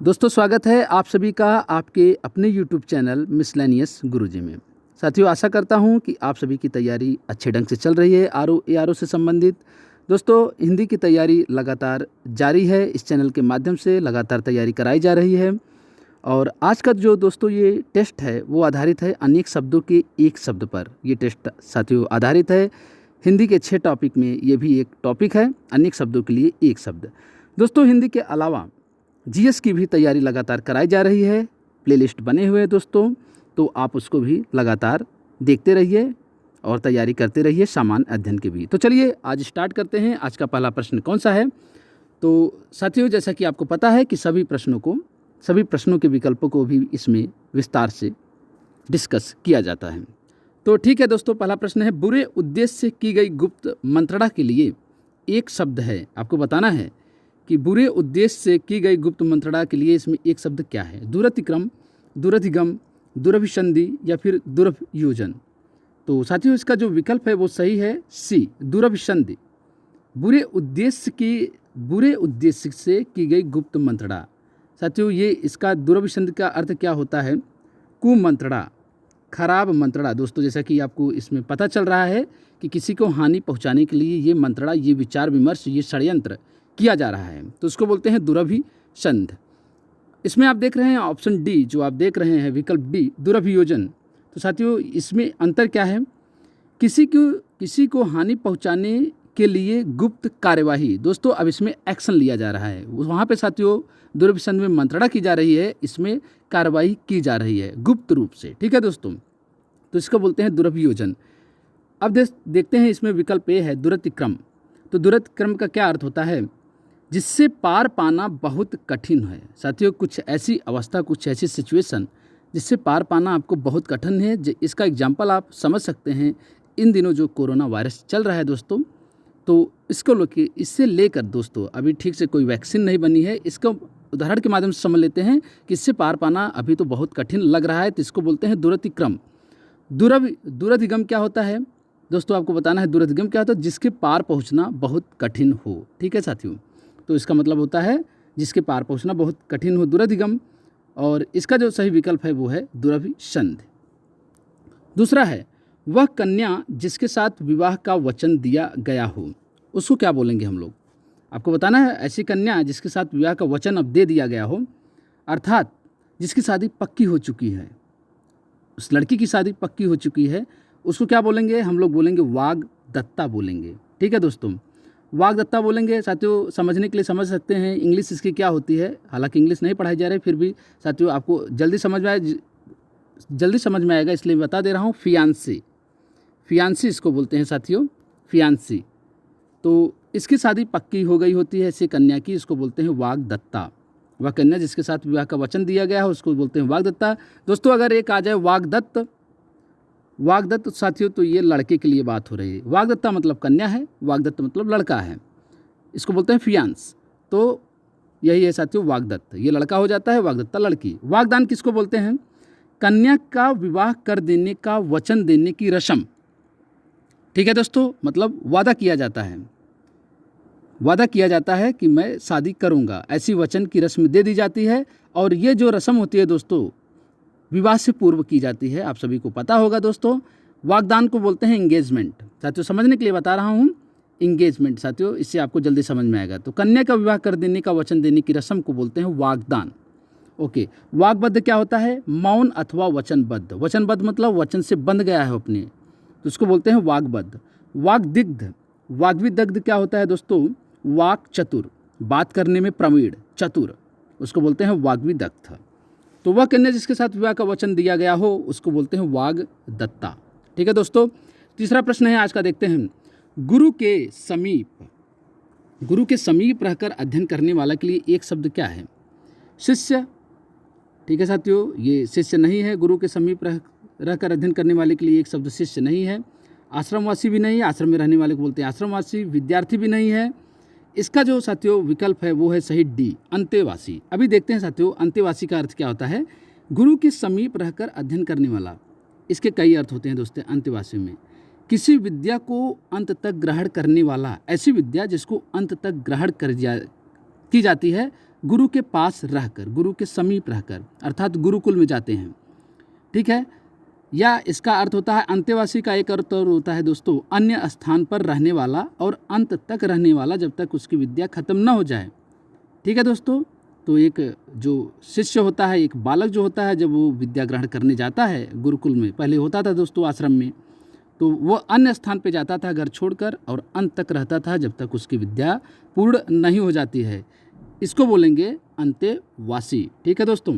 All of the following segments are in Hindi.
दोस्तों स्वागत है आप सभी का आपके अपने YouTube चैनल मिसलेनियस गुरुजी में। साथियों आशा करता हूं कि आप सभी की तैयारी अच्छे ढंग से चल रही है। आरओ से संबंधित दोस्तों हिंदी की तैयारी लगातार जारी है। इस चैनल के माध्यम से लगातार तैयारी कराई जा रही है और आज का जो दोस्तों ये टेस्ट है वो आधारित है अनेक शब्दों के एक शब्द पर। ये टेस्ट साथियों आधारित है हिंदी के 6 टॉपिक में ये भी एक टॉपिक है अनेक शब्दों के लिए एक शब्द। दोस्तों हिंदी के अलावा जीएस की भी तैयारी लगातार कराई जा रही है। प्लेलिस्ट बने हुए हैं दोस्तों, तो आप उसको भी लगातार देखते रहिए और तैयारी करते रहिए सामान्य अध्ययन की भी। तो चलिए आज स्टार्ट करते हैं। आज का पहला प्रश्न कौन सा है? तो साथियों जैसा कि आपको पता है कि सभी प्रश्नों के विकल्पों को भी इसमें विस्तार से डिस्कस किया जाता है। तो ठीक है दोस्तों, पहला प्रश्न है बुरे उद्देश्य से की गई गुप्त मंत्रणा के लिए एक शब्द है। आपको बताना है कि बुरे उद्देश्य से की गई गुप्त मंत्रणा के लिए इसमें एक शब्द क्या है। दुरतिक्रम, दुरधिगम, दुरभिसंधि या फिर दुरभियोजन। तो साथियों इसका जो विकल्प है वो सही है सी, दुरभिसंधि। बुरे उद्देश्य से की गई गुप्त मंत्रणा। साथियों ये इसका दुरभिसंधि का अर्थ क्या होता है? कुमंत्रणा, खराब मंत्रणा। दोस्तों जैसा कि आपको इसमें पता चल रहा है कि किसी को हानि पहुंचाने के लिए ये मंत्रणा, ये विचार विमर्श, ये षड्यंत्र किया जा रहा है, तो इसको बोलते हैं दुरभिसंध। इसमें आप देख रहे हैं ऑप्शन डी, जो आप देख रहे हैं विकल्प डी, दुरभियोजन। तो साथियों इसमें अंतर क्या है? किसी को हानि पहुंचाने के लिए गुप्त कार्यवाही। दोस्तों अब इसमें एक्शन लिया जा रहा है, वहाँ पे साथियों दुरभिसंध में मंत्रणा की जा रही है, इसमें कार्यवाही की जा रही है गुप्त रूप से। ठीक है दोस्तों, तो इसको बोलते हैं दुरभियोजन। अब देखते हैं इसमें विकल्प ए है दुरतिक्रम। तो दुरतिक्रम का क्या अर्थ होता है? जिससे पार पाना बहुत कठिन है। साथियों कुछ ऐसी अवस्था, कुछ ऐसी सिचुएशन जिससे पार पाना आपको बहुत कठिन है। इसका एग्जाम्पल आप समझ सकते हैं, इन दिनों जो कोरोना वायरस चल रहा है दोस्तों, तो इससे लेकर दोस्तों अभी ठीक से कोई वैक्सीन नहीं बनी है। इसको उदाहरण के माध्यम से समझ लेते हैं कि इससे पार पाना अभी तो बहुत कठिन लग रहा है, तो इसको बोलते हैं दुरतिक्रम। दुरधिगम क्या होता है दोस्तों? आपको बताना है दुरधिगम क्या होता है? जिसके पार पहुँचना बहुत कठिन हो। ठीक है साथियों, तो इसका मतलब होता है जिसके पार पहुंचना बहुत कठिन हो, दुरधिगम। और इसका जो सही विकल्प है वो है दुरभिसंध। दूसरा है वह कन्या जिसके साथ विवाह का वचन दिया गया हो, उसको क्या बोलेंगे हम लोग? आपको बताना है ऐसी कन्या जिसके साथ विवाह का वचन अब दे दिया गया हो, अर्थात जिसकी शादी पक्की हो चुकी है, उस लड़की की शादी पक्की हो चुकी है, उसको क्या बोलेंगे? हम लोग बोलेंगे वाग्दत्ता बोलेंगे। ठीक है दोस्तों, वाग्दत्ता बोलेंगे। साथियों समझने के लिए समझ सकते हैं इंग्लिश इसकी क्या होती है, हालांकि इंग्लिश नहीं पढ़ाई जा रही, फिर भी साथियों आपको जल्दी समझ में आएगा इसलिए बता दे रहा हूँ। फियांसी इसको बोलते हैं साथियों, फियांसी। तो इसकी शादी पक्की हो गई होती है ऐसी कन्या की, इसको बोलते हैं वाग्दत्ता। वह कन्या जिसके साथ विवाह का वचन दिया गया है उसको बोलते हैं वाग्दत्ता। दोस्तों अगर एक आ जाए वाग्दत्त साथियों, तो ये लड़के के लिए बात हो रही है। वाग्दत्ता मतलब कन्या है, वाग्दत्त मतलब लड़का है, इसको बोलते हैं फियांस। तो यही है साथियों वाग्दत्त, ये लड़का हो जाता है, वाग्दत्ता लड़की। वागदान किसको बोलते हैं? कन्या का विवाह कर देने का वचन देने की रस्म। ठीक है दोस्तों, मतलब वादा किया जाता है कि मैं शादी करूँगा, ऐसी वचन की रस्म दे दी जाती है। और ये जो रस्म होती है दोस्तों विवाह से पूर्व की जाती है, आप सभी को पता होगा दोस्तों। वागदान को बोलते हैं एंगेजमेंट। साथियों समझने के लिए बता रहा हूँ, एंगेजमेंट साथियों, इससे आपको जल्दी समझ में आएगा। तो कन्या का विवाह कर देने का वचन देने की रस्म को बोलते हैं वागदान। ओके, वाग्बद्ध क्या होता है? मौन अथवा वचनबद्ध। वचनबद्ध मतलब वचन से बंध गया है अपने, तो उसको बोलते हैं वाग्बद्ध। वाग्विदग्ध क्या होता है दोस्तों? वाक चतुर, बात करने में प्रवीण, चतुर, उसको बोलते हैं वाग्विदग्ध। तो वह कन्या जिसके साथ विवाह का वचन दिया गया हो उसको बोलते हैं वाग्दत्ता। ठीक है दोस्तों, तीसरा प्रश्न है आज का, देखते हैं। गुरु के समीप रहकर अध्ययन करने वाला के लिए एक शब्द क्या है? शिष्य। ठीक है साथियों, ये शिष्य नहीं है। गुरु के समीप रहकर अध्ययन करने वाले के लिए एक शब्द शिष्य नहीं है। आश्रमवासी भी नहीं है, आश्रम में रहने वाले को बोलते हैं आश्रमवासी। विद्यार्थी भी नहीं है। इसका जो साथियों विकल्प है वो है सही डी, अंतेवासी। अभी देखते हैं साथियों अंतेवासी का अर्थ क्या होता है। गुरु के समीप रहकर अध्ययन करने वाला, इसके कई अर्थ होते हैं दोस्तों अंतेवासी में। किसी विद्या को अंत तक ग्रहण करने वाला, ऐसी विद्या जिसको अंत तक ग्रहण की जाती है गुरु के पास रहकर, गुरु के समीप रहकर, अर्थात गुरुकुल में जाते हैं। ठीक है। या इसका अर्थ होता है अंत्यवासी का एक अर्थ और होता है दोस्तों अन्य स्थान पर रहने वाला और अंत तक रहने वाला, जब तक उसकी विद्या खत्म न हो जाए। ठीक है दोस्तों। तो एक जो शिष्य होता है, एक बालक जो होता है, जब वो विद्या ग्रहण करने जाता है गुरुकुल में, पहले होता था दोस्तों आश्रम में, तो वो अन्य स्थान पे जाता था घर छोड़कर और अंत तक रहता था जब तक उसकी विद्या पूर्ण नहीं हो जाती है। इसको बोलेंगे अंत्यवासी। ठीक है दोस्तों।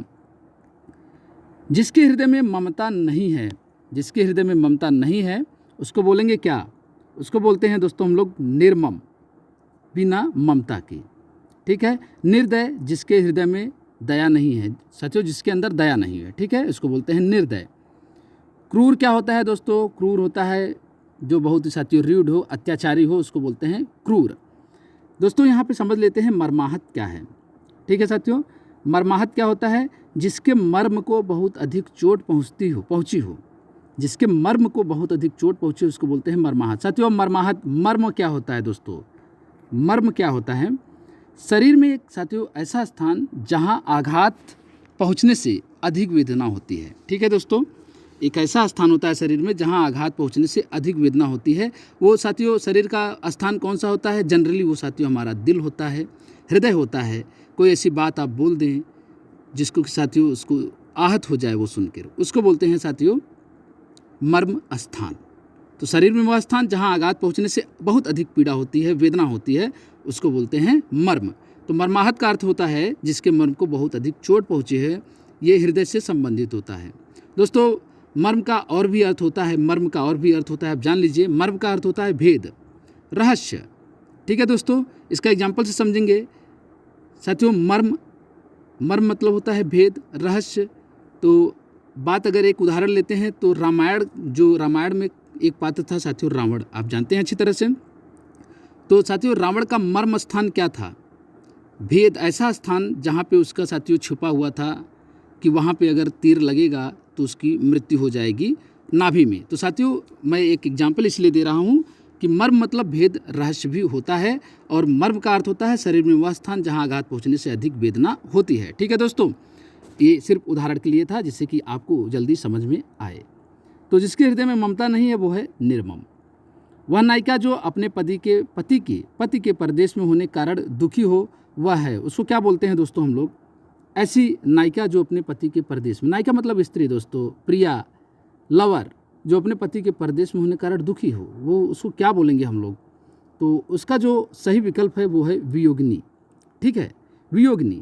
जिसके हृदय में ममता नहीं है, जिसके हृदय में ममता नहीं है उसको बोलेंगे क्या? उसको बोलते हैं दोस्तों हम लोग निर्मम, बिना ममता के। ठीक है। निर्दय, जिसके हृदय में दया नहीं है, साथियों जिसके अंदर दया नहीं है। ठीक है, इसको बोलते हैं निर्दय। क्रूर क्या होता है दोस्तों? क्रूर होता है जो बहुत ही साथियों रूड हो, अत्याचारी हो, उसको बोलते हैं क्रूर। दोस्तों यहाँ पे समझ लेते हैं मर्माहत क्या है। ठीक है साथियों। मर्माहत क्या होता है? जिसके मर्म को बहुत अधिक चोट पहुँची हो, जिसके मर्म को बहुत अधिक चोट पहुँची उसको बोलते हैं मर्माहत। साथियों मर्माहत, मर्म क्या होता है दोस्तों? मर्म क्या होता है? शरीर में एक साथियों ऐसा स्थान जहाँ आघात पहुँचने से अधिक वेदना होती है। ठीक है दोस्तों। एक ऐसा स्थान होता है शरीर में जहाँ आघात पहुँचने से अधिक वेदना होती है। वो साथियों शरीर का स्थान कौन सा होता है? जनरली वो साथियों हमारा दिल होता है, हृदय होता है। कोई ऐसी बात आप बोल दें जिसको साथियों उसको आहत हो जाए वो सुनकर, उसको बोलते हैं साथियों मर्म स्थान। तो शरीर में वह स्थान जहाँ आघात पहुँचने से बहुत अधिक पीड़ा होती है, वेदना होती है, उसको बोलते हैं मर्म। तो मर्माहत का अर्थ होता है जिसके मर्म को बहुत अधिक चोट पहुँची है, ये हृदय से संबंधित होता है। दोस्तों मर्म का और भी अर्थ होता है, मर्म का और भी अर्थ होता है, आप जान लीजिए। मर्म का अर्थ होता है भेद, रहस्य। ठीक है दोस्तों। इसका एग्जाम्पल से समझेंगे साथियों। मर्म मतलब होता है भेद, रहस्य। तो बात अगर एक उदाहरण लेते हैं तो रामायण में एक पात्र था साथियों रावण, आप जानते हैं अच्छी तरह से। तो साथियों रावण का मर्म स्थान क्या था? भेद, ऐसा स्थान जहाँ पे उसका साथियों छुपा हुआ था कि वहाँ पे अगर तीर लगेगा तो उसकी मृत्यु हो जाएगी नाभि में। तो साथियों मैं एक एग्जाम्पल इसलिए दे रहा हूँ कि मर्म मतलब भेद, रहस्य भी होता है, और मर्म का अर्थ होता है शरीर में वह स्थान जहाँ आघात पहुँचने से अधिक वेदना होती है। ठीक है दोस्तों। ये सिर्फ उदाहरण के लिए था जिससे कि आपको जल्दी समझ में आए। तो जिसके हृदय में ममता नहीं है वो है निर्मम। वह नायिका जो अपने पति के परदेश में होने कारण दुखी हो, वह है, उसको क्या बोलते हैं दोस्तों हम लोग? ऐसी नायिका जो अपने पति के परदेश में, नायिका मतलब स्त्री दोस्तों, प्रिया, लवर, जो अपने पति के परदेश में होने कारण दुखी हो, वो उसको क्या बोलेंगे हम लोग? तो उसका जो सही विकल्प है वो है वियोगिनी। ठीक है, वियोगिनी।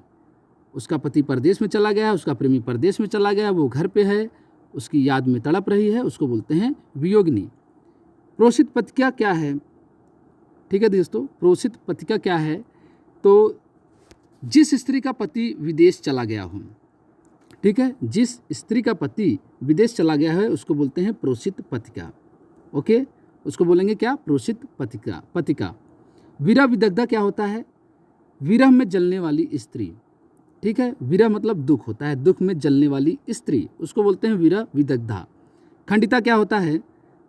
उसका पति परदेश में चला गया, उसका प्रेमी परदेश में चला गया, वो घर पे है, उसकी याद में तड़प रही है, उसको बोलते हैं वियोगिनी। प्रोषित पथिका क्या है? ठीक है दोस्तों। प्रोषित पथिका क्या है? तो जिस स्त्री का पति विदेश चला गया हो। ठीक है, जिस स्त्री का पति विदेश चला गया है उसको बोलते हैं प्रोषित पथिका। ओके, उसको बोलेंगे क्या? प्रोषित पथिका। विरह विदग्धा क्या होता है? विरह में जलने वाली स्त्री। ठीक है, विरह मतलब दुख होता है, दुख में जलने वाली स्त्री, उसको बोलते हैं विरह विदग्धा। खंडिता क्या होता है?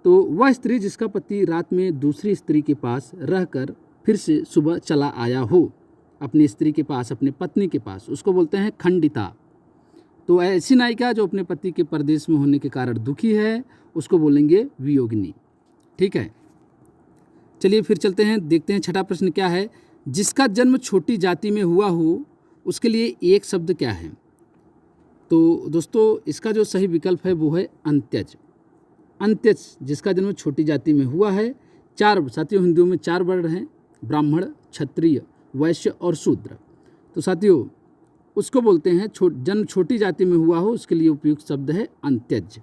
तो वह स्त्री जिसका पति रात में दूसरी स्त्री के पास रहकर फिर से सुबह चला आया हो, अपनी स्त्री के पास, अपने पत्नी के पास, उसको बोलते हैं खंडिता। तो ऐसी नायिका जो अपने पति के परदेश में होने के कारण दुखी है, उसको बोलेंगे वियोगिनी। ठीक है, चलिए फिर चलते हैं, देखते हैं छठा प्रश्न क्या है। जिसका जन्म छोटी जाति में हुआ हो उसके लिए एक शब्द क्या है? तो दोस्तों इसका जो सही विकल्प है वो है अंत्यज। अंत्यज, जिसका जन्म छोटी जाति में हुआ है। चार साथियों हिंदुओं में 4 वर्ण हैं, ब्राह्मण, क्षत्रिय, वैश्य और शूद्र। तो साथियों उसको बोलते हैं जन्म छोटी जाति में हुआ हो, उसके लिए उपयुक्त शब्द है अंत्यज।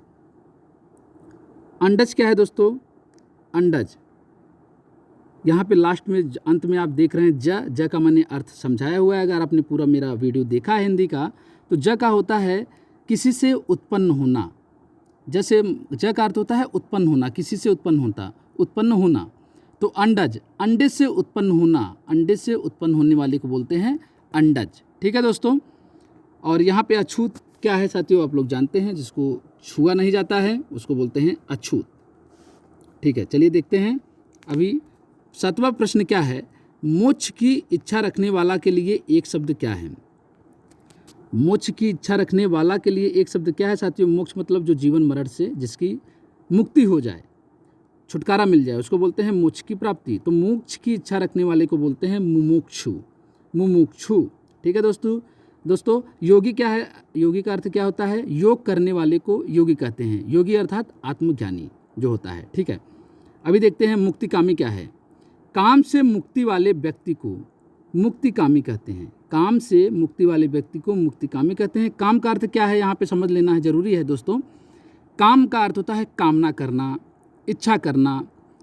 अंडज क्या है दोस्तों? अंडज, यहाँ पे लास्ट में अंत में आप देख रहे हैं ज का मैंने अर्थ समझाया हुआ है। अगर आपने पूरा मेरा वीडियो देखा है हिंदी का, तो ज का होता है किसी से उत्पन्न होना। जैसे ज का अर्थ होता है उत्पन्न होना, किसी से उत्पन्न होना। तो अंडज, अंडे से उत्पन्न होना, अंडे से उत्पन्न होने वाले को बोलते हैं अंडज। ठीक है दोस्तों। और यहाँ पे अछूत क्या है साथियों? आप लोग जानते हैं, जिसको छुआ नहीं जाता है उसको बोलते हैं अछूत। ठीक है, चलिए देखते हैं अभी 7वां प्रश्न क्या है। मोक्ष की इच्छा रखने वाला के लिए एक शब्द क्या है? मोक्ष की इच्छा रखने वाला के लिए एक शब्द क्या है साथियों? मोक्ष मतलब जो जीवन मरण से जिसकी मुक्ति हो जाए, छुटकारा मिल जाए, उसको बोलते हैं मोक्ष की प्राप्ति। तो मोक्ष की इच्छा रखने वाले को बोलते हैं मुमुक्षु, मुमुक्षु। ठीक है दोस्तों योगी क्या है? योगी का अर्थ क्या होता है? योग करने वाले को योगी कहते हैं। योगी अर्थात आत्मज्ञानी जो होता है। ठीक है, अभी देखते हैं मुक्तिकामी क्या है। काम से मुक्ति वाले व्यक्ति को मुक्तिकामी कहते हैं। काम से मुक्ति वाले व्यक्ति को मुक्तिकामी कहते हैं। काम का अर्थ क्या है यहाँ पे समझ लेना है, जरूरी है दोस्तों। काम का अर्थ होता है कामना करना, इच्छा करना,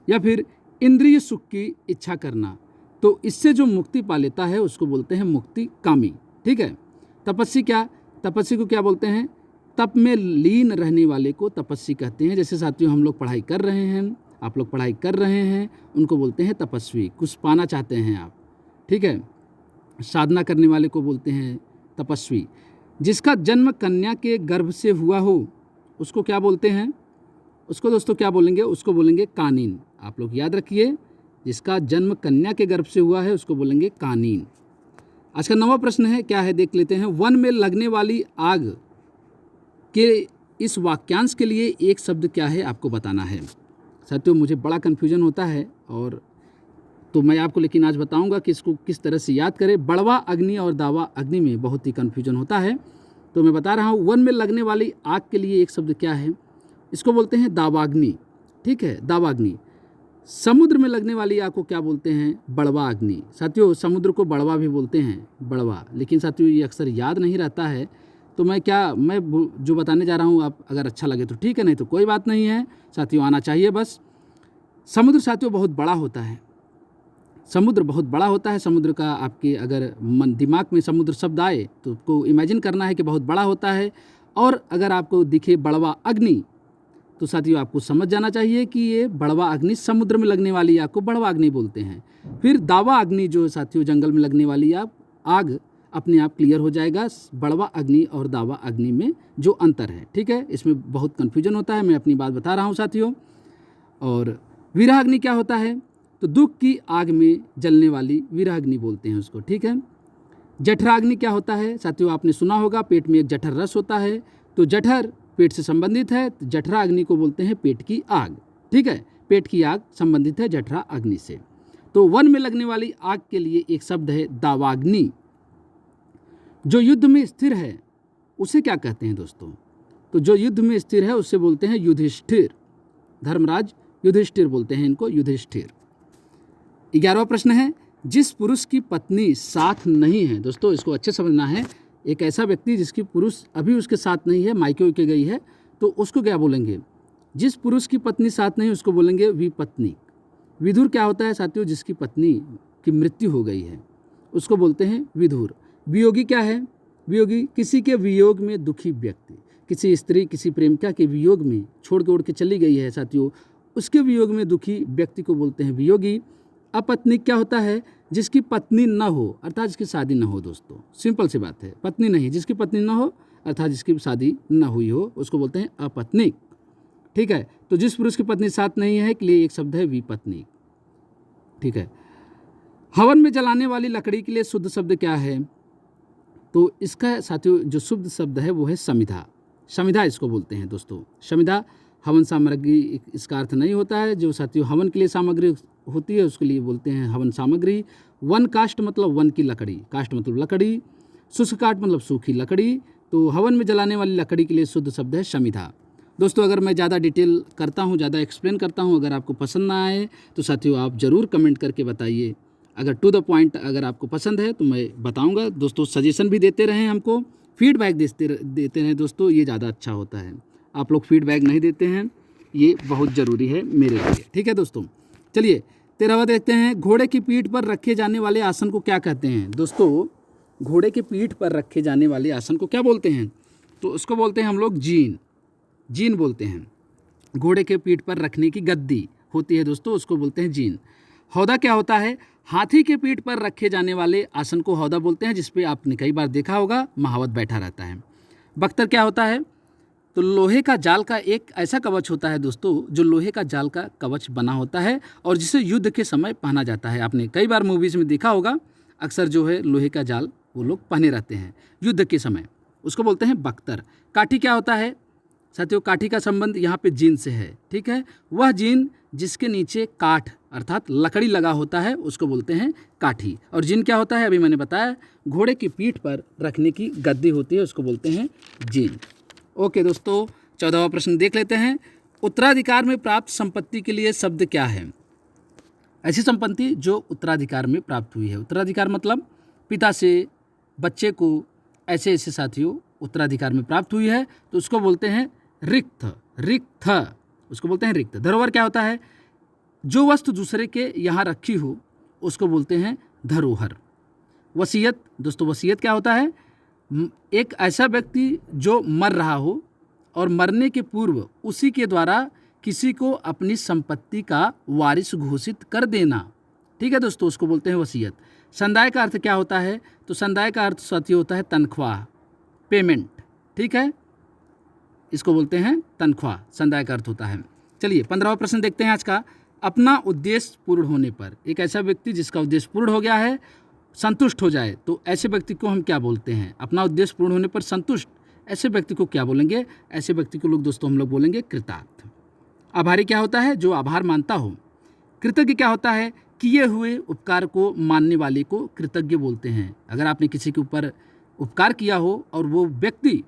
या फिर इंद्रिय सुख की इच्छा करना। तो इससे जो मुक्ति पा लेता है उसको बोलते हैं मुक्तिकामी। ठीक है, तपस्वी क्या? तपस्वी को क्या बोलते हैं? तप में लीन रहने वाले को तपस्वी कहते हैं। जैसे साथियों हम लोग पढ़ाई कर रहे हैं, आप लोग पढ़ाई कर रहे हैं, उनको बोलते हैं तपस्वी। कुछ पाना चाहते हैं आप, ठीक है, साधना करने वाले को बोलते हैं तपस्वी। जिसका जन्म कन्या के गर्भ से हुआ हो उसको क्या बोलते हैं? उसको दोस्तों क्या बोलेंगे? उसको बोलेंगे कानीन। आप लोग याद रखिए, जिसका जन्म कन्या के गर्भ से हुआ है उसको बोलेंगे कानीन। आज का 9वां प्रश्न है, क्या है देख लेते हैं। वन में लगने वाली आग के इस वाक्यांश के लिए एक शब्द क्या है आपको बताना है। साथियों मुझे बड़ा कन्फ्यूजन होता है, और तो मैं आपको लेकिन आज बताऊंगा कि इसको किस तरह से याद करें। बड़वा अग्नि और दावा अग्नि में बहुत ही कन्फ्यूजन होता है, तो मैं बता रहा हूँ। वन में लगने वाली आग के लिए एक शब्द क्या है? इसको बोलते हैं दावाग्नि। ठीक है, दावाग्नि। समुद्र में लगने वाली आग को क्या बोलते हैं? बड़वा अग्नि। साथियों समुद्र को बड़वा भी बोलते हैं, बड़वा, लेकिन साथियों ये अक्सर याद नहीं रहता है। तो मैं जो बताने जा रहा हूँ, आप अगर अच्छा लगे तो ठीक है, नहीं तो कोई बात नहीं है साथियों, आना चाहिए बस। समुद्र साथियों बहुत बड़ा होता है, समुद्र बहुत बड़ा होता है। समुद्र का आपके अगर मन दिमाग में समुद्र शब्द आए तो आपको इमेजिन करना है कि बहुत बड़ा होता है। और अगर आपको दिखे बड़वा अग्नि तो साथियों आपको समझ जाना चाहिए कि ये बड़वा अग्नि, समुद्र में लगने वाली आग को बड़वा अग्नि बोलते हैं। फिर दावा अग्नि जो साथियों जंगल में लगने वाली आग अपने आप क्लियर हो जाएगा बड़वा अग्नि और दावा अग्नि में जो अंतर है। ठीक है, इसमें बहुत कन्फ्यूजन होता है, मैं अपनी बात बता रहा हूँ साथियों। और विरह अग्नि क्या होता है? तो दुख की आग में जलने वाली विरह अग्नि बोलते हैं उसको। ठीक है, जठराग्नि क्या होता है? साथियों आपने सुना होगा, पेट में एक जठर रस होता है, तो जठर पेट से संबंधित है, तो जठरा अग्नि को बोलते हैं पेट की आग। ठीक है, पेट की आग संबंधित है जठरा अग्नि से। तो वन में लगने वाली आग के लिए एक शब्द है दावाग्नि। जो युद्ध में स्थिर है उसे क्या कहते हैं दोस्तों? तो जो युद्ध में स्थिर है उससे बोलते हैं युधिष्ठिर। धर्मराज युधिष्ठिर बोलते हैं इनको, युधिष्ठिर। 11वां प्रश्न है, जिस पुरुष की पत्नी साथ नहीं है। दोस्तों इसको अच्छे समझना है। एक ऐसा व्यक्ति जिसकी पुरुष अभी उसके साथ नहीं है, मायके के गई है, तो उसको क्या बोलेंगे? जिस पुरुष की पत्नी साथ नहीं उसको बोलेंगे विपत्नी। विधुर क्या होता है साथियों? जिसकी पत्नी की मृत्यु हो गई है उसको बोलते हैं विधुर। वियोगी क्या है? वियोगी किसी के वियोग में दुखी व्यक्ति, किसी स्त्री किसी प्रेमिका के वियोग में छोड़ के उड़ के चली गई है साथियों, उसके वियोग में दुखी व्यक्ति को बोलते हैं वियोगी। अपत्नी क्या होता है? जिसकी पत्नी न हो, अर्थात जिसकी शादी न हो। दोस्तों सिंपल सी बात है, पत्नी नहीं, जिसकी पत्नी न हो अर्थात जिसकी शादी न हुई हो उसको बोलते हैं अपत्नी। ठीक है, तो जिस पुरुष की पत्नी साथ नहीं है के लिए एक शब्द है विपत्नी। ठीक है, हवन में जलाने वाली लकड़ी के लिए शुद्ध शब्द क्या है? तो इसका साथियों जो शुद्ध शब्द है वो है समिधा। समिधा इसको बोलते हैं दोस्तों। समिधा हवन सामग्री इसका अर्थ नहीं होता है। जो साथियों हवन के लिए सामग्री होती है उसके लिए बोलते हैं हवन सामग्री। वन काष्ठ मतलब वन की लकड़ी, काष्ठ मतलब लकड़ी, शुष्क काठ मतलब सूखी लकड़ी। तो हवन में जलाने वाली लकड़ी के लिए शुद्ध शब्द है समिधा। दोस्तों अगर मैं ज़्यादा डिटेल करता हूँ, ज़्यादा एक्सप्लेन करता हूँ, अगर आपको पसंद ना आए तो साथियों आप ज़रूर कमेंट करके बताइए। अगर टू द पॉइंट अगर आपको पसंद है तो मैं बताऊँगा। दोस्तों सजेशन भी देते रहें, हमको फीडबैक देते रहें दोस्तों, ये ज़्यादा अच्छा होता है। आप लोग फीडबैक नहीं देते हैं, ये बहुत ज़रूरी है मेरे लिए। ठीक है दोस्तों, चलिए 13वां देखते हैं। घोड़े की पीठ पर रखे जाने वाले आसन को क्या कहते हैं? दोस्तों घोड़े की पीठ पर रखे जाने वाले आसन को क्या बोलते हैं? तो उसको बोलते हैं हम लोग जीन। जीन बोलते हैं। घोड़े के पीठ पर रखने की गद्दी होती है दोस्तों, उसको बोलते हैं जीन। हौदा क्या होता है? हाथी के पीठ पर रखे जाने वाले आसन को हौदा बोलते हैं, जिसपे आपने कई बार देखा होगा महावत बैठा रहता है। बख्तर क्या होता है? तो लोहे का जाल का एक ऐसा कवच होता है दोस्तों, जो लोहे का जाल का कवच बना होता है और जिसे युद्ध के समय पहना जाता है। आपने कई बार मूवीज़ में देखा होगा, अक्सर जो है लोहे का जाल वो लोग पहने रहते हैं युद्ध के समय। उसको बोलते हैं बख्तर। काठी क्या होता है साथियों? काठी का संबंध यहाँ पे जीन से है, ठीक है। वह जीन जिसके नीचे काठ अर्थात लकड़ी लगा होता है उसको बोलते हैं काठी। और जीन क्या होता है? अभी मैंने बताया, घोड़े की पीठ पर रखने की गद्दी होती है, उसको बोलते हैं जीन। ओके दोस्तों, 14वां प्रश्न देख लेते हैं। उत्तराधिकार में प्राप्त संपत्ति के लिए शब्द क्या है? ऐसी संपत्ति जो उत्तराधिकार में प्राप्त हुई है। उत्तराधिकार मतलब पिता से बच्चे को ऐसे ऐसे साथियों उत्तराधिकार में प्राप्त हुई है तो उसको बोलते हैं रिक्त। रिक्त उसको बोलते हैं रिक्त। धरोहर क्या होता है? जो वस्तु दूसरे के यहाँ रखी हो उसको बोलते हैं धरोहर। वसीयत दोस्तों, वसीयत क्या होता है? एक ऐसा व्यक्ति जो मर रहा हो और मरने के पूर्व उसी के द्वारा किसी को अपनी संपत्ति का वारिस घोषित कर देना, ठीक है दोस्तों, उसको बोलते हैं वसीयत। संदाय का अर्थ क्या होता है? तो संदाय का अर्थ साथियों होता है तनख्वाह, पेमेंट, ठीक है, इसको बोलते हैं तनख्वाह, संदाय का अर्थ होता है। चलिए 15वां प्रश्न देखते हैं आज का। अपना उद्देश्य पूर्ण होने पर, एक ऐसा व्यक्ति जिसका उद्देश्य पूर्ण हो गया है, संतुष्ट हो जाए, तो ऐसे व्यक्ति को हम क्या बोलते हैं? अपना उद्देश्य पूर्ण होने पर संतुष्ट, ऐसे व्यक्ति को क्या बोलेंगे? ऐसे व्यक्ति को लोग दोस्तों हम लोग बोलेंगे कृतार्थ। आभारी क्या होता है? जो आभार मानता हो। कृतज्ञ क्या होता है? किए हुए उपकार को मानने वाले को कृतज्ञ बोलते हैं। अगर आपने किसी के ऊपर उपकार किया हो और वो व्यक्ति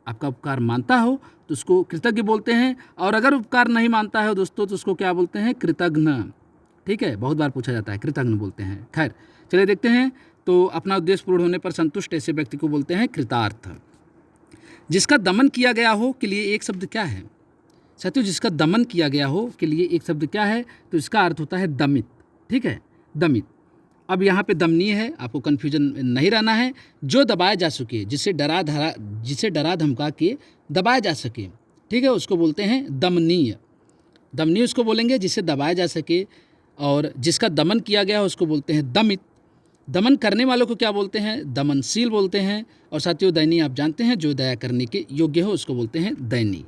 आपका उपकार मानता हो तो उसको कृतज्ञ बोलते हैं, और अगर उपकार नहीं मानता है दोस्तों तो उसको क्या बोलते हैं? कृतघ्न, ठीक है, बहुत बार पूछा जाता है, कृतघ्न बोलते हैं। खैर चलिए देखते हैं। तो अपना उद्देश्य पूर्ण होने पर संतुष्ट ऐसे व्यक्ति को बोलते हैं कृतार्थ। जिसका दमन किया गया हो के लिए एक शब्द क्या है साथियों? जिसका दमन किया गया हो के लिए एक शब्द क्या है? तो इसका अर्थ होता है दमित, ठीक है, दमित। अब यहाँ पे दमनीय है, आपको कन्फ्यूजन नहीं रहना है। जो दबाया जा सके, जिसे डरा धमका के दबाया जा सके, ठीक है, उसको बोलते हैं दमनीय। दमनीय उसको बोलेंगे जिसे दबाया जा सके, और जिसका दमन किया गया है उसको बोलते हैं दमित। दमन करने वालों को क्या बोलते हैं? दमनशील बोलते हैं। और साथियों दयनीय आप जानते हैं, जो दया करने के योग्य हो उसको बोलते हैं दयनीय,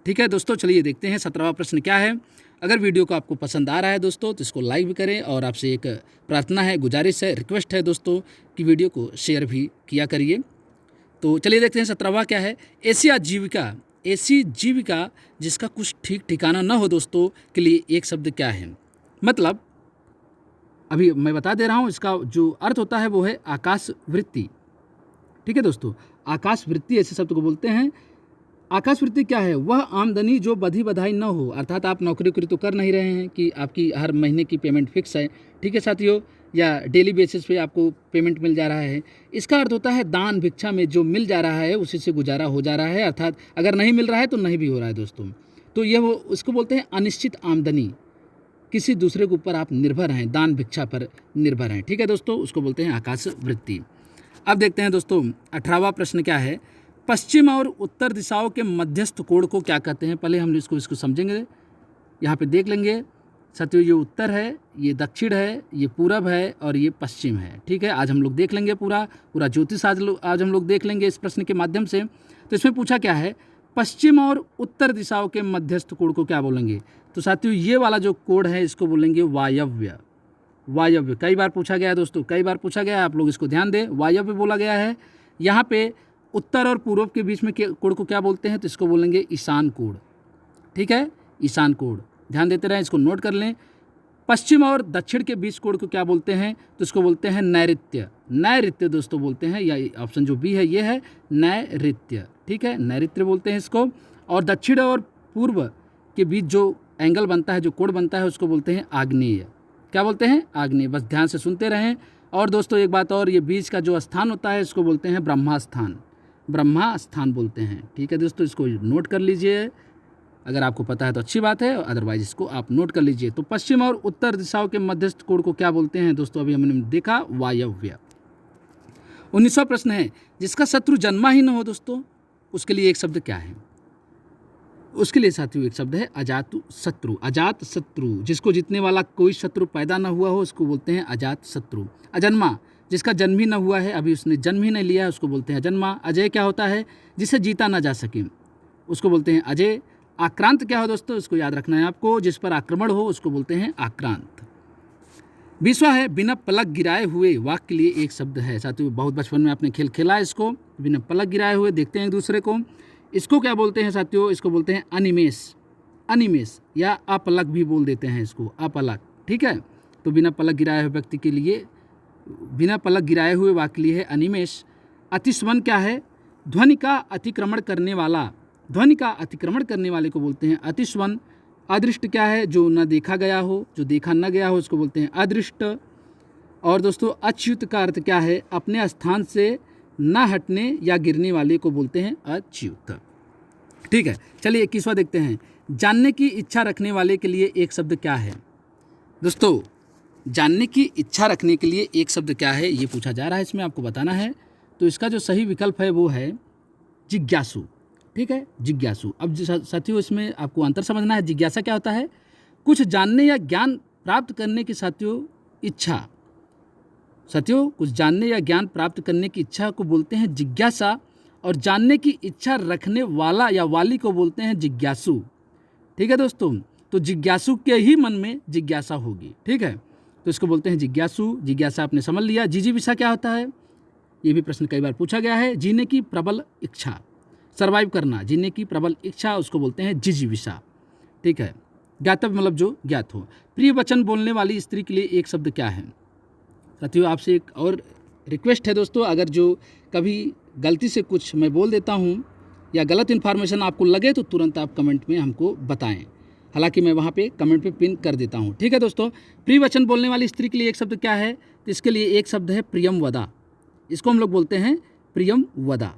ठीक है दोस्तों। चलिए देखते हैं 17वां प्रश्न क्या है। अगर वीडियो को आपको पसंद आ रहा है दोस्तों तो इसको लाइक भी करें, और आपसे एक प्रार्थना है, गुजारिश है, रिक्वेस्ट है दोस्तों कि वीडियो को शेयर भी किया करिए। तो चलिए देखते हैं 17वां क्या है। ऐसी जीविका जिसका कुछ ठीक ठिकाना न हो दोस्तों के लिए एक शब्द क्या है? मतलब अभी मैं बता दे रहा हूँ, इसका जो अर्थ होता है वो है आकाश वृत्ति, ठीक है दोस्तों। आकाश वृत्ति ऐसे शब्द को बोलते हैं। आकाश वृत्ति क्या है? वह आमदनी जो बधी बधाई न हो, अर्थात आप नौकरी तो कर नहीं रहे हैं कि आपकी हर महीने की पेमेंट फिक्स है, ठीक है साथियों, या डेली बेसिस पे आपको पेमेंट मिल जा रहा है। इसका अर्थ होता है दान भिक्षा में जो मिल जा रहा है उसी से गुजारा हो जा रहा है, अर्थात अगर नहीं मिल रहा है तो नहीं भी हो रहा है दोस्तों। तो यह वो उसको बोलते हैं अनिश्चित आमदनी, किसी दूसरे के ऊपर आप निर्भर हैं, दान भिक्षा पर निर्भर हैं, ठीक है दोस्तों, उसको बोलते हैं आकाश वृत्ति। अब देखते हैं दोस्तों 18वां प्रश्न क्या है। पश्चिम और उत्तर दिशाओं के मध्यस्थ कोण को क्या कहते हैं? पहले हम इसको समझेंगे, यहाँ पे देख लेंगे साथियों। ये उत्तर है, ये दक्षिण है, ये पूरब है और ये पश्चिम है, ठीक है। आज हम लोग देख लेंगे पूरा ज्योतिष आज हम लोग देख लेंगे इस प्रश्न के माध्यम से। तो इसमें पूछा क्या है? पश्चिम और उत्तर दिशाओं के मध्यस्थ कोण को क्या बोलेंगे? तो साथियों ये वाला जो कोण है इसको बोलेंगे वायव्य। वायव्य कई बार पूछा गया है दोस्तों, कई बार पूछा गया है, आप लोग इसको ध्यान दें, वायव्य बोला गया है। यहाँ पे उत्तर और पूर्व के बीच में कोण को क्या बोलते हैं? तो इसको बोलेंगे ईशान कोण, ठीक है, ईशान कोण, ध्यान देते रहें, इसको नोट कर लें। पश्चिम और दक्षिण के बीच कोण को क्या बोलते हैं? तो इसको बोलते हैं नैऋत्य। नैऋत्य दोस्तों बोलते हैं, या ऑप्शन जो बी है ये है नैऋत्य, ठीक है, नैऋत्य बोलते हैं इसको। और दक्षिण और पूर्व के बीच जो एंगल बनता है, जो कोण बनता है, उसको बोलते हैं आग्नेय। क्या बोलते हैं? आग्नेय। बस ध्यान से सुनते रहें। और दोस्तों एक बात और, ये बीच का जो स्थान होता है इसको बोलते हैं ब्रह्मा स्थान, ब्रह्मा स्थान बोलते हैं, ठीक है दोस्तों, इसको नोट कर लीजिए। अगर आपको पता है तो अच्छी बात है, अदरवाइज इसको आप नोट कर लीजिए। तो पश्चिम और उत्तर दिशाओं के मध्यस्थ कोण को क्या बोलते हैं दोस्तों? अभी हमने देखा वायव्य। 19वां प्रश्न है, जिसका शत्रु जन्मा ही न हो दोस्तों उसके लिए एक शब्द क्या है? उसके लिए साथियों एक शब्द है अजात शत्रु। अजात शत्रु, जिसको जीतने वाला कोई शत्रु पैदा न हुआ हो उसको बोलते हैं अजात शत्रु। अजन्मा, जिसका जन्म ही न हुआ है, अभी उसने जन्म ही नहीं लिया है, उसको बोलते हैं अजन्मा। अजय क्या होता है? जिसे जीता ना जा सके उसको बोलते हैं अजय। आक्रांत क्या हो दोस्तों? इसको याद रखना है आपको, जिस पर आक्रमण हो उसको बोलते हैं आक्रांत। 20वां है बिना पलक गिराए हुए वाक्य के लिए एक शब्द है। साथियों बहुत बचपन में आपने खेल खेला है इसको, बिना पलक गिराए हुए देखते हैं एक दूसरे को। इसको क्या बोलते हैं साथियों? इसको बोलते हैं अनिमेष, अनिमेष या अपलक भी बोल देते हैं इसको, अपलक। ठीक है, तो बिना पलक गिराए हुए व्यक्ति के लिए, बिना पलक गिराए हुए वाक्य के लिए है अनिमेष। अतिस्वन क्या है? ध्वनि का अतिक्रमण करने वाला, ध्वनि का अतिक्रमण करने वाले को बोलते हैं अतिस्वन। अदृष्ट क्या है? जो न देखा गया हो, जो देखा न गया हो, उसको बोलते हैं अदृष्ट। और दोस्तों अच्युत का अर्थ क्या है? अपने स्थान से न हटने या गिरने वाले को बोलते हैं अच्युत। ठीक है, चलिए 21वां देखते हैं। जानने की इच्छा रखने वाले के लिए एक शब्द क्या है? दोस्तों जानने की इच्छा रखने के लिए एक शब्द क्या है, ये पूछा जा रहा है, इसमें आपको बताना है। तो इसका जो सही विकल्प है वो है जिज्ञासु। ठीक है, जिज्ञासु। अब साथियों इसमें आपको अंतर समझना है। जिज्ञासा क्या होता है? कुछ जानने या ज्ञान प्राप्त करने की साथियों इच्छा, साथियों कुछ जानने या ज्ञान प्राप्त करने की इच्छा को बोलते हैं जिज्ञासा, और जानने की इच्छा रखने वाला या वाली को बोलते हैं जिज्ञासु। ठीक है दोस्तों, तो जिज्ञासु के ही मन में जिज्ञासा होगी। ठीक है, तो इसको बोलते हैं जिज्ञासु। जिज्ञासा आपने समझ लिया। जिजीविषा क्या होता है? ये भी प्रश्न कई बार पूछा गया है। जीने की प्रबल इच्छा, सर्वाइव करना, जीने की प्रबल इच्छा, उसको बोलते हैं जिजीविषा। ठीक है, ज्ञातव्य मतलब जो ज्ञात हो। प्रिय वचन बोलने वाली स्त्री के लिए एक शब्द क्या है? साथियों आपसे एक और रिक्वेस्ट है दोस्तों, अगर जो कभी गलती से कुछ मैं बोल देता हूँ या गलत इन्फॉर्मेशन आपको लगे तो तुरंत आप कमेंट में हमको बताएं। हालांकि मैं वहाँ पे कमेंट पे पिन कर देता हूँ। ठीक है दोस्तों, प्रिय वचन बोलने वाली स्त्री के लिए एक शब्द क्या है? तो इसके लिए एक शब्द है प्रियम वदा। इसको हम लोग बोलते हैं प्रियम वदा।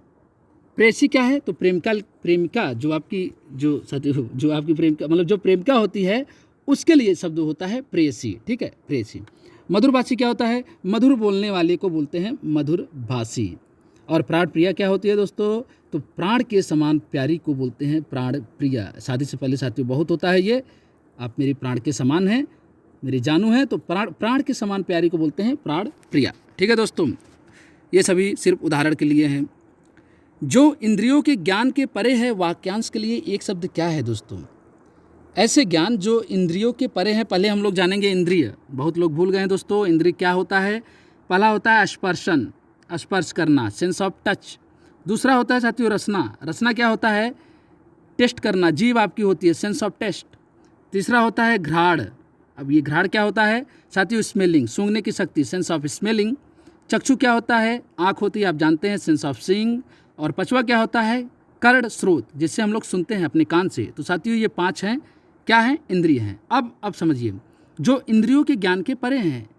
प्रेयसी क्या है? तो प्रेमिका जो आपकी प्रेमिका मतलब जो प्रेमिका होती है उसके लिए शब्द होता है प्रेयसी। ठीक है, प्रेयसी। मधुरभाषी क्या होता है? मधुर बोलने वाले को बोलते हैं मधुरभाषी। और प्राण प्रिया क्या होती है दोस्तों? तो प्राण के समान प्यारी को बोलते हैं प्राण प्रिया। शादी से पहले साथियों बहुत होता है ये, आप मेरी प्राण के समान हैं, मेरी जानू हैं, तो प्राण के समान प्यारी को बोलते हैं प्राण प्रिया। ठीक है दोस्तों, ये सभी सिर्फ उदाहरण के लिए हैं। जो इंद्रियों के ज्ञान के परे है वाक्यांश के लिए एक शब्द क्या है दोस्तों? ऐसे ज्ञान जो इंद्रियों के परे हैं। पहले हम लोग जानेंगे इंद्रिय, बहुत लोग भूल गए हैं दोस्तों। इंद्रिय क्या होता है? पहला होता है स्पर्शन, स्पर्श करना, सेंस ऑफ टच। दूसरा होता है साथियों रसना। रसना क्या होता है? टेस्ट करना, जीभ आपकी होती है, सेंस ऑफ टेस्ट। तीसरा होता है घ्राण। अब ये घ्राण क्या होता है साथियों? स्मेलिंग, सूंघने की शक्ति, सेंस ऑफ स्मेलिंग। चक्षु क्या होता है? आँख होती है, आप जानते हैं, सेंस ऑफ सीइंग। और पांचवा क्या होता है? कर्ण स्रोत, जिससे हम लोग सुनते हैं अपने कान से। तो साथियों ये 5 हैं, क्या हैं? इंद्रिय हैं। अब समझिए, जो इंद्रियों के ज्ञान के परे हैं,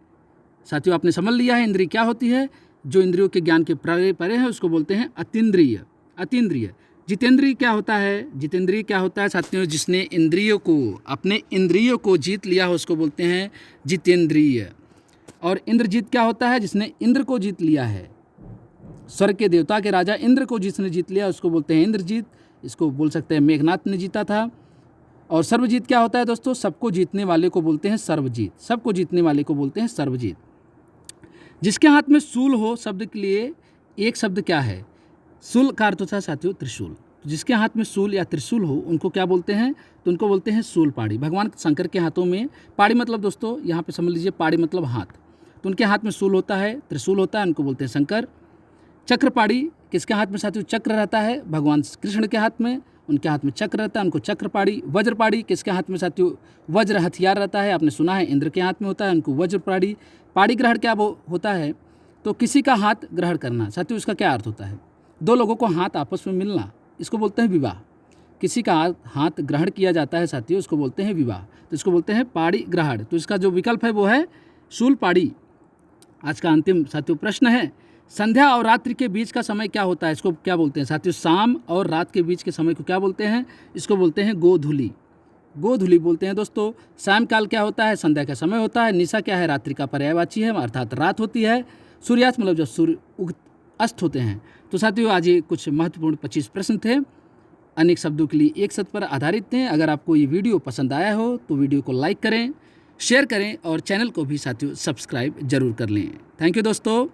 साथियों आपने समझ लिया है इंद्रिय क्या होती है। जो इंद्रियों के ज्ञान के परे है उसको बोलते हैं अतीन्द्रिय। अतीन्द्रिय। जितेंद्रिय क्या होता है? जितेंद्रिय क्या होता है साथियों? जिसने इंद्रियों को, अपने इंद्रियों को जीत लिया हो उसको बोलते हैं जितेंद्रिय। और इंद्रजीत क्या होता है? जिसने इंद्र को जीत लिया है, स्वर्ग के देवता के राजा इंद्र को जिसने जीत लिया उसको बोलते हैं इंद्रजीत। इसको बोल सकते हैं मेघनाथ ने जीता था। और सर्वजीत क्या होता है दोस्तों? सबको जीतने वाले को बोलते हैं सर्वजीत। सबको जीतने वाले को बोलते हैं सर्वजीत। जिसके हाथ में शूल हो शब्द के लिए एक शब्द क्या है? शूल का अर्थ होता है साथियों त्रिशूल। तो जिसके हाथ में शूल या त्रिशूल हो उनको क्या बोलते हैं? तो उनको बोलते हैं शूलपाणी। भगवान शंकर के हाथों में, पाड़ी मतलब दोस्तों यहाँ पे समझ लीजिए, पाड़ी मतलब हाथ, तो उनके हाथ में शूल होता है, त्रिशूल होता है, उनको बोलते हैं शंकर। चक्रपाणी किसके हाथ में साथियों? चक्र रहता है, भगवान कृष्ण के हाथ में, उनके हाथ में चक्र रहता है, उनको चक्रपाणी। वज्रपाणी किसके हाथ में साथियों? वज्र हथियार रहता है, आपने सुना है इंद्र के हाथ में होता है, उनको वज्रपाणी। पाणी ग्रहण क्या होता है? तो किसी का हाथ ग्रहण करना। साथियों उसका क्या अर्थ होता है? 2 लोगों को हाथ आपस में मिलना, इसको बोलते हैं विवाह। किसी का हाथ ग्रहण किया जाता है साथियों, उसको बोलते हैं विवाह, तो इसको बोलते हैं पाणी ग्रहण। तो इसका जो विकल्प है वो है शूलपाणी। आज का अंतिम साथियों प्रश्न है, संध्या और रात्रि के बीच का समय क्या होता है? इसको क्या बोलते हैं साथियों? शाम और रात के बीच के समय को क्या बोलते हैं? इसको बोलते हैं गोधूली। गोधूली बोलते हैं दोस्तों। सायंकाल क्या होता है? संध्या का समय होता है। निशा क्या है? रात्रि का पर्यायवाची है, अर्थात रात होती है। सूर्यास्त मतलब जब सूर्य अस्त होते हैं। तो साथियों आज ये कुछ महत्वपूर्ण 25 प्रश्न थे, अनेक शब्दों के लिए एक शब्द पर आधारित थे। अगर आपको ये वीडियो पसंद आया हो तो वीडियो को लाइक करें, शेयर करें और चैनल को भी साथियों सब्सक्राइब जरूर कर लें। थैंक यू दोस्तों।